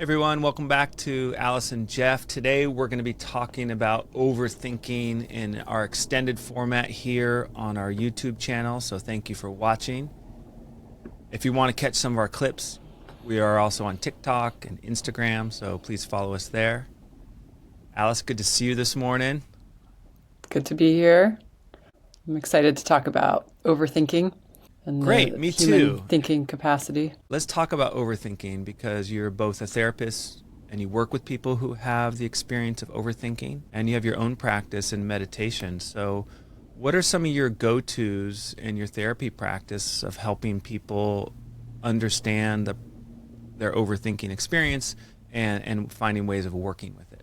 Everyone, welcome back to Alice and Jeff. Today we're going to be talking about overthinking in our extended format here on our YouTube channel, so thank you for watching. If you want to catch some of our clips, we are also on TikTok and Instagram, so please follow us there. Alice, good to see you this morning. Good to be here. I'm excited to talk about overthinking and Great, the me human too. thinking capacity. Let's talk about overthinking because you're both a therapist and you work with people who have the experience of overthinking, and you have your own practice in meditation. So what are some of your go-tos in your therapy practice of helping people understand their overthinking experience and finding ways of working with it?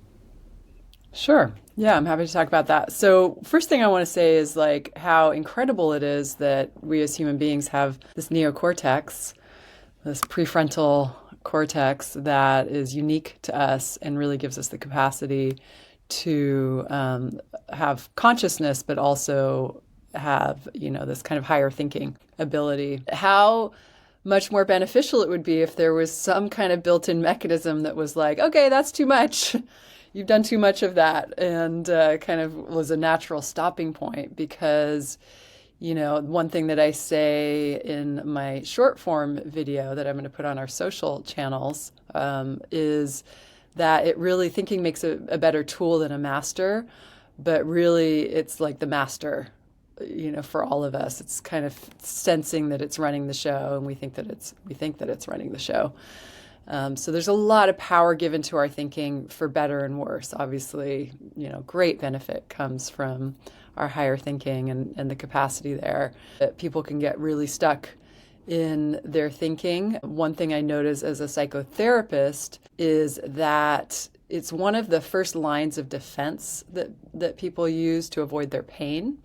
Sure. Yeah, I'm happy to talk about that. So first thing I want to say is like how incredible it is that we as human beings have this neocortex, this prefrontal cortex that is unique to us and really gives us the capacity to have consciousness, but also have, this kind of higher thinking ability. How much more beneficial it would be if there was some kind of built-in mechanism that was like, okay, that's too much. You've done too much of that, and kind of was a natural stopping point because, one thing that I say in my short form video that I'm going to put on our social channels is that thinking makes a better tool than a master, but really it's like the master, for all of us. It's kind of sensing that it's running the show, and we think that it's running the show. So there's a lot of power given to our thinking for better and worse. Obviously, great benefit comes from our higher thinking and the capacity there that people can get really stuck in their thinking. One thing I notice as a psychotherapist is that it's one of the first lines of defense that people use to avoid their pain.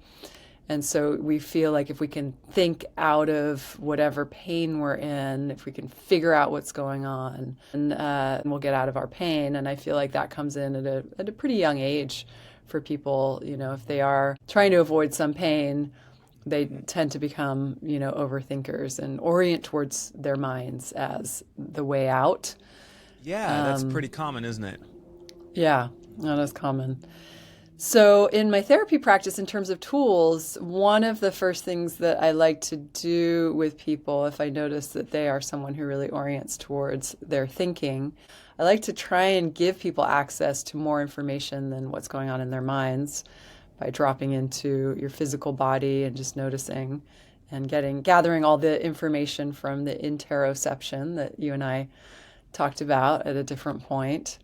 And so we feel like if we can think out of whatever pain we're in, if we can figure out what's going on, and we'll get out of our pain. And I feel like that comes in at a pretty young age for people. If they are trying to avoid some pain, they tend to become, overthinkers and orient towards their minds as the way out. Yeah, that's pretty common, isn't it? Yeah, that is common. So in my therapy practice, in terms of tools, one of the first things that I like to do with people, if I notice that they are someone who really orients towards their thinking, I like to try and give people access to more information than what's going on in their minds by dropping into your physical body and just noticing and gathering all the information from the interoception that you and I talked about at a different point.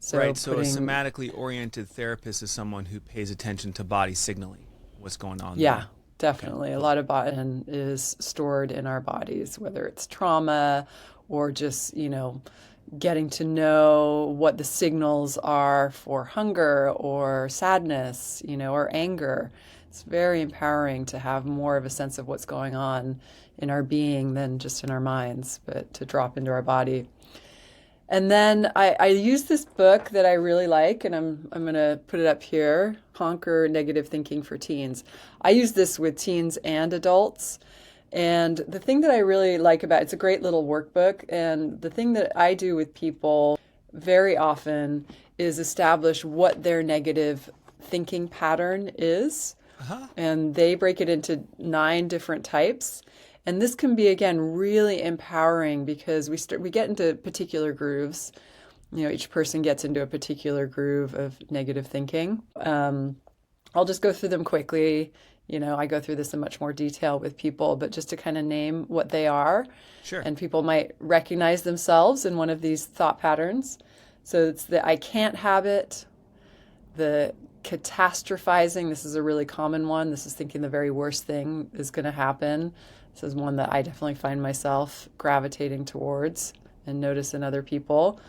So a somatically oriented therapist is someone who pays attention to body signaling, what's going on Yeah, there. definitely. Okay, A cool. lot of body is stored in our bodies, whether it's trauma or just, getting to know what the signals are for hunger or sadness, or anger. It's very empowering to have more of a sense of what's going on in our being than just in our minds, but to drop into our body. And then I use this book that I really like, and I'm going to put it up here, Conquer Negative Thinking for Teens. I use this with teens and adults. And the thing that I really like it's a great little workbook. And the thing that I do with people very often is establish what their negative thinking pattern is. Uh-huh. And they break it into 9 different types. And this can be, again, really empowering because we get into particular grooves. Each person gets into a particular groove of negative thinking. I'll just go through them quickly. I go through this in much more detail with people, but just to kind of name what they are. Sure. And people might recognize themselves in one of these thought patterns. So it's the I can't habit, the catastrophizing. This is a really common one. This is thinking the very worst thing is going to happen. This is one that I definitely find myself gravitating towards and notice in other people.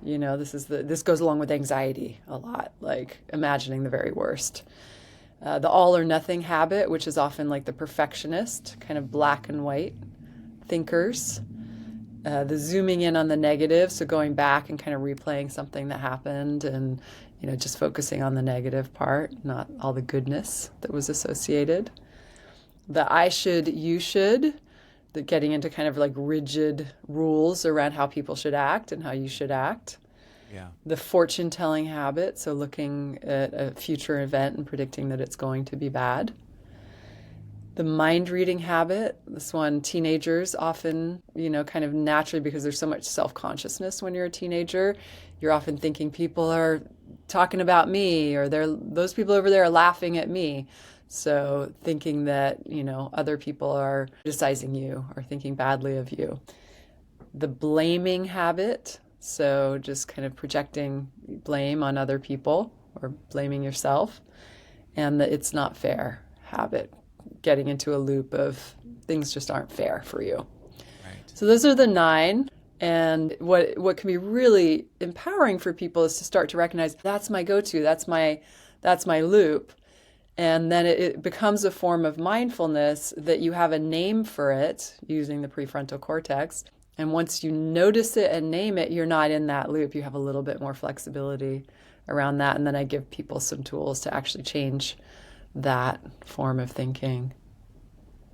This goes along with anxiety a lot, like imagining the very worst. The all or nothing habit, which is often like the perfectionist, kind of black and white thinkers. The zooming in on the negative, so going back and kind of replaying something that happened and, just focusing on the negative part, not all the goodness that was associated. The I should, you should, getting into kind of like rigid rules around how people should act and how you should act. Yeah. The fortune telling habit, so looking at a future event and predicting that it's going to be bad. The mind reading habit, this one teenagers often, kind of naturally, because there's so much self consciousness when you're a teenager, you're often thinking people are talking about me, or those people over there are laughing at me. So thinking that, other people are criticizing you or thinking badly of you. The blaming habit, so just kind of projecting blame on other people or blaming yourself. And the it's not fair habit, getting into a loop of things just aren't fair for you. Right. So those are the 9. And what can be really empowering for people is to start to recognize that's my go-to, that's my loop. And then it becomes a form of mindfulness that you have a name for it using the prefrontal cortex. And once you notice it and name it, you're not in that loop. You have a little bit more flexibility around that. And then I give people some tools to actually change that form of thinking.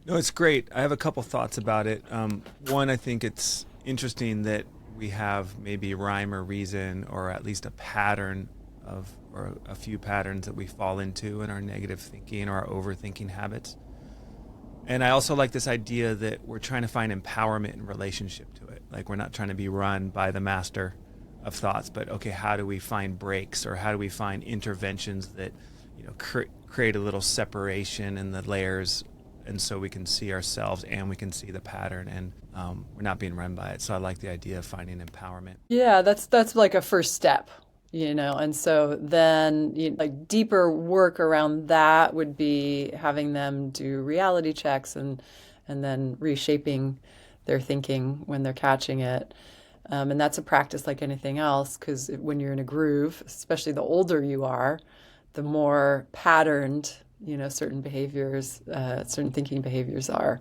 No, it's great. I have a couple thoughts about it. One, I think it's interesting that we have maybe rhyme or reason, or at least a pattern or a few patterns that we fall into in our negative thinking or our overthinking habits. And I also like this idea that we're trying to find empowerment in relationship to it. Like, we're not trying to be run by the master of thoughts, but okay, how do we find breaks, or how do we find interventions that, create a little separation in the layers, and so we can see ourselves and we can see the pattern, and we're not being run by it. So I like the idea of finding empowerment. Yeah, that's like a first step, and so then like deeper work around that would be having them do reality checks and then reshaping their thinking when they're catching it. And that's a practice like anything else, because when you're in a groove, especially the older you are, the more patterned, certain behaviors, certain thinking behaviors are.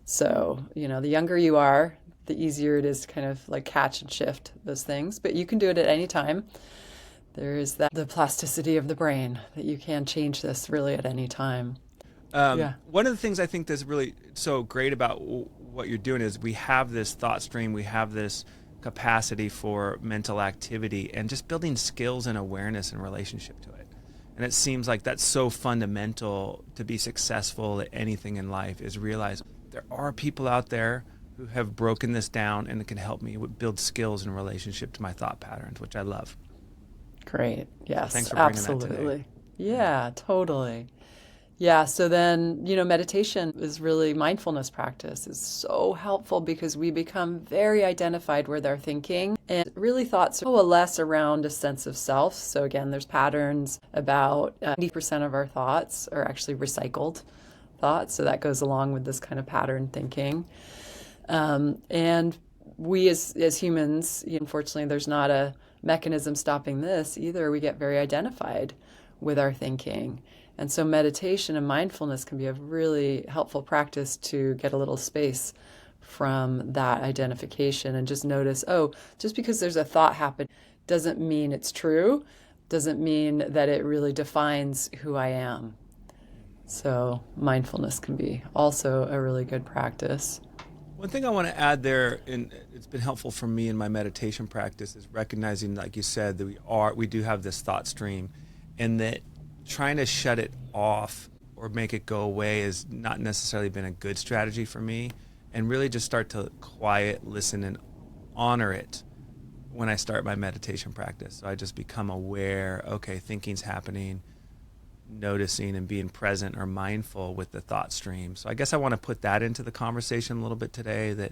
So, the younger you are, the easier it is to kind of like catch and shift those things. But you can do it at any time. There is the plasticity of the brain that you can change this really at any time. Yeah. One of the things I think that's really so great about what you're doing is we have this thought stream, we have this capacity for mental activity, and just building skills and awareness in relationship to it. And it seems like that's so fundamental to be successful at anything in life, is realize there are people out there who have broken this down and it can help me build skills in relationship to my thought patterns, which I love. Great. Yes, Thanks for bringing absolutely. that today. Yeah, totally. Yeah, so then, meditation is really mindfulness practice is so helpful because we become very identified with our thinking, and really thoughts coalesce around a sense of self. So again, there's patterns. About 80% of our thoughts are actually recycled thoughts. So that goes along with this kind of pattern thinking. And we as humans, unfortunately, there's not a mechanism stopping this either. We get very identified with our thinking. And so meditation and mindfulness can be a really helpful practice to get a little space from that identification and just notice, just because there's a thought happen doesn't mean it's true, doesn't mean that it really defines who I am. So mindfulness can be also a really good practice. One thing I want to add there, and it's been helpful for me in my meditation practice, is recognizing, like you said, that we do have this thought stream, and that trying to shut it off or make it go away has not necessarily been a good strategy for me, and really just start to quiet, listen, and honor it when I start my meditation practice. So I just become aware, okay, thinking's happening, noticing and being present or mindful with the thought stream. So I guess I want to put that into the conversation a little bit today, that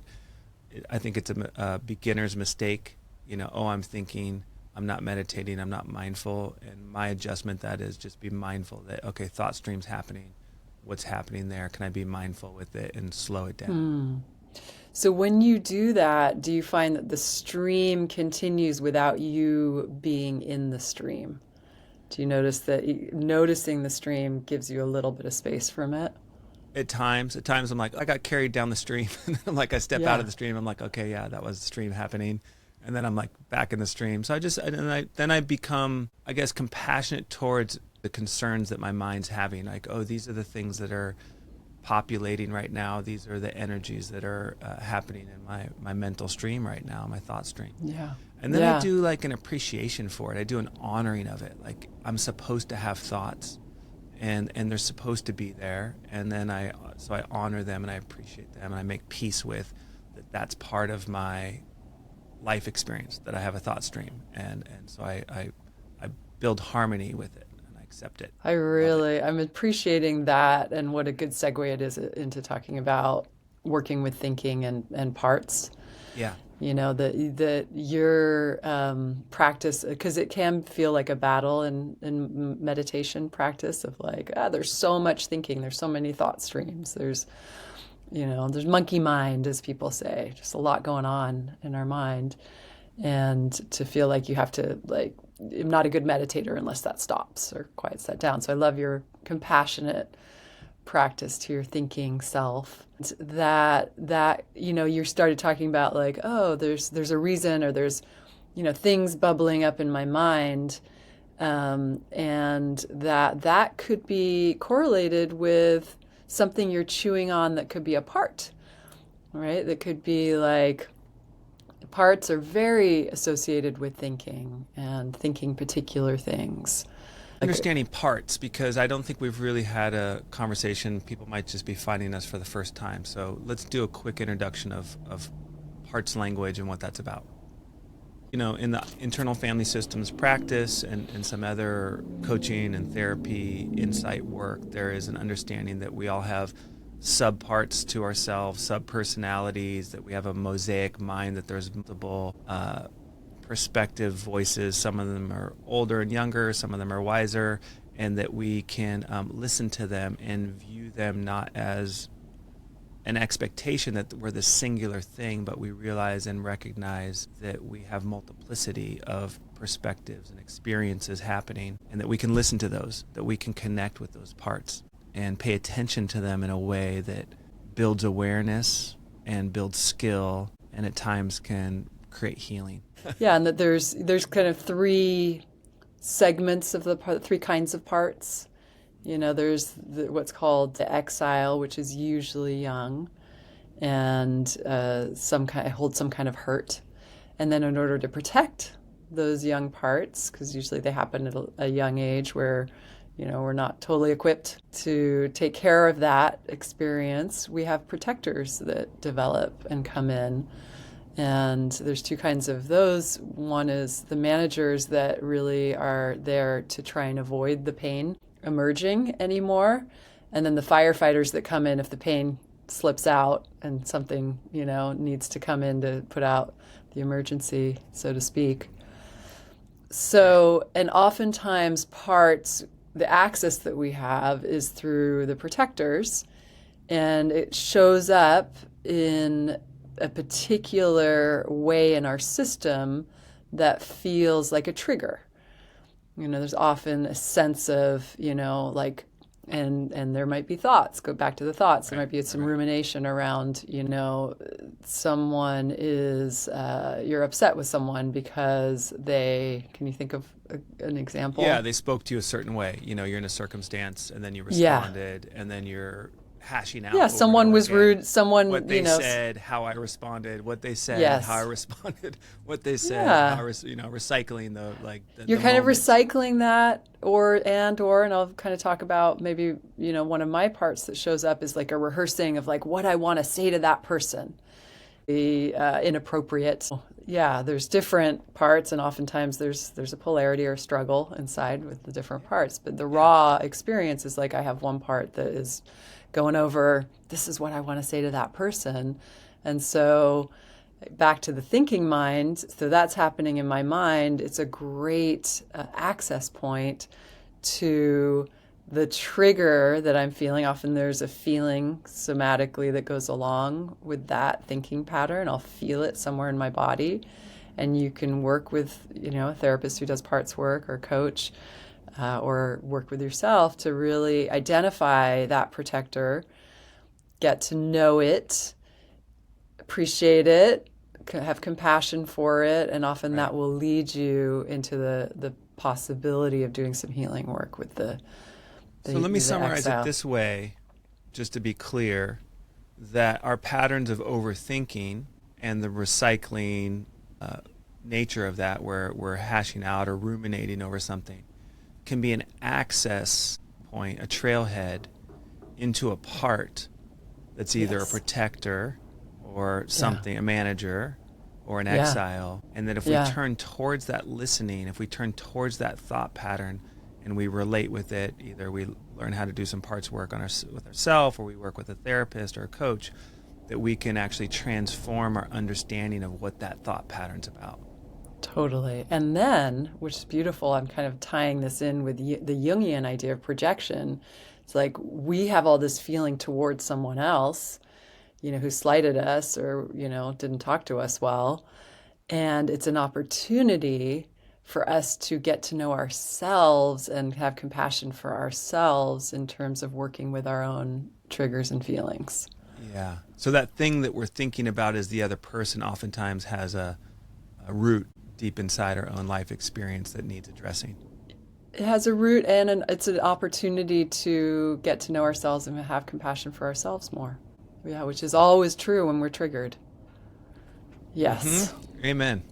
I think it's a beginner's mistake. I'm thinking, I'm not meditating, I'm not mindful. And my adjustment that is just be mindful that, okay, thought stream's happening. What's happening there? Can I be mindful with it and slow it down? So when you do that, do you find that the stream continues without you being in the stream? Do you notice that noticing the stream gives you a little bit of space from it? At times I'm like, I got carried down the stream. And I'm like, I step out of the stream. I'm like, okay, yeah, that was the stream happening. And then I'm like back in the stream. So I become, I guess, compassionate towards the concerns that my mind's having. Like, these are the things that are populating right now. These are the energies that are happening in my mental stream right now, my thought stream. Yeah. And then I Yeah. do like an appreciation for it. I do an honoring of it. Like I'm supposed to have thoughts, and they're supposed to be there. And then I honor them and I appreciate them and I make peace with that. That's part of my life experience, that I have a thought stream, and so I build harmony with it and I accept it. I'm appreciating that, and what a good segue it is into talking about working with thinking and parts. Yeah. You know, that your practice, because it can feel like a battle in meditation practice of like, there's so much thinking, there's so many thought streams, there's monkey mind, as people say, just a lot going on in our mind. And to feel like you have to, like, I'm not a good meditator unless that stops or quiets that down. So I love your compassionate practice to your thinking self. That you started talking about like, oh, there's a reason, or there's, things bubbling up in my mind. And that could be correlated with something you're chewing on that could be a part, right? That could be like, parts are very associated with thinking and thinking particular things. Understanding parts, because I don't think we've really had a conversation. People might just be finding us for the first time. So let's do a quick introduction of parts language and what that's about. In the internal family systems practice and some other coaching and therapy insight work, there is an understanding that we all have subparts to ourselves, sub-personalities, that we have a mosaic mind, that there's multiple perspective voices. Some of them are older and younger, some of them are wiser, and that we can listen to them and view them not as an expectation that we're the singular thing, but we realize and recognize that we have multiplicity of perspectives and experiences happening, and that we can listen to those, that we can connect with those parts and pay attention to them in a way that builds awareness and builds skill, and at times can create healing. Yeah, and that there's kind of three segments of three kinds of parts. There's what's called the exile, which is usually young, and holds some kind of hurt. And then in order to protect those young parts, because usually they happen at a young age where, we're not totally equipped to take care of that experience, we have protectors that develop and come in. And there's two kinds of those. One is the managers that really are there to try and avoid the pain emerging anymore. And then the firefighters that come in if the pain slips out and something, needs to come in to put out the emergency, so to speak. So, and oftentimes the access that we have is through the protectors, and it shows up in a particular way in our system that feels like a trigger. There's often a sense of, like, and there might be thoughts, go back to the thoughts. There might be some rumination around, someone is, you're upset with someone because can you think of an example? Yeah, they spoke to you a certain way. You're in a circumstance and then you responded, and then you're hashing out. Yeah, someone was rude. Someone, what they said, how I responded, what they said, yes. how I responded, what they said, yeah. how recycling the You're the kind moment. of recycling that, and I'll kind of talk about maybe, one of my parts that shows up is like a rehearsing of like what I want to say to that person. The inappropriate. Yeah, there's different parts, and oftentimes there's a polarity or struggle inside with the different parts. But the raw experience is like I have one part that is going over, this is what I want to say to that person. And so back to the thinking mind, so that's happening in my mind. It's a great access point to the trigger that I'm feeling. Often there's a feeling somatically that goes along with that thinking pattern. I'll feel it somewhere in my body. And you can work with, a therapist who does parts work or coach, or work with yourself to really identify that protector, get to know it, appreciate it, have compassion for it, and often that will lead you into the possibility of doing some healing work with the So let me summarize exile. it this way. just to be clear, that our patterns of overthinking and the recycling nature of that, where we're hashing out or ruminating over something, can be an access point, a trailhead into a part that's either a Yes. protector or Yeah. something, a manager or an Yeah. exile. And that if we Yeah. turn towards that listening, if we turn towards that thought pattern and we relate with it, either we learn how to do some parts work on with ourselves, or we work with a therapist or a coach, that we can actually transform our understanding of what that thought pattern's about. Totally. And then, which is beautiful, I'm kind of tying this in with the Jungian idea of projection. It's like we have all this feeling towards someone else, who slighted us or, didn't talk to us well. And it's an opportunity for us to get to know ourselves and have compassion for ourselves in terms of working with our own triggers and feelings. Yeah. So that thing that we're thinking about as the other person oftentimes has a root deep inside our own life experience that needs addressing. It has a root, and it's an opportunity to get to know ourselves and have compassion for ourselves more. Yeah, which is always true when we're triggered. Yes. Amen.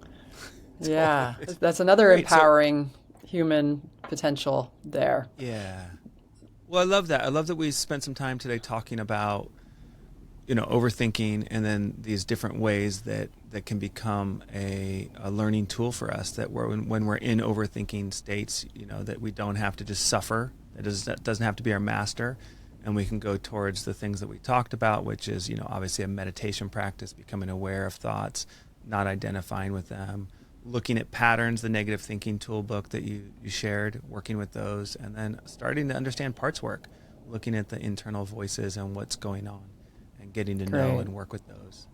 Yeah. Totally. That's another Great. So, empowering human potential there. yeah. Well, I love that. I love that we spent some time today talking about, overthinking, and then these different ways that can become a learning tool for us, that when we're in overthinking states, that we don't have to just suffer. That doesn't have to be our master. And we can go towards the things that we talked about, which is, obviously a meditation practice, becoming aware of thoughts, not identifying with them, looking at patterns, the negative thinking toolbook that you shared, working with those, and then starting to understand parts work, looking at the internal voices and what's going on, and getting to know Great. and work with those.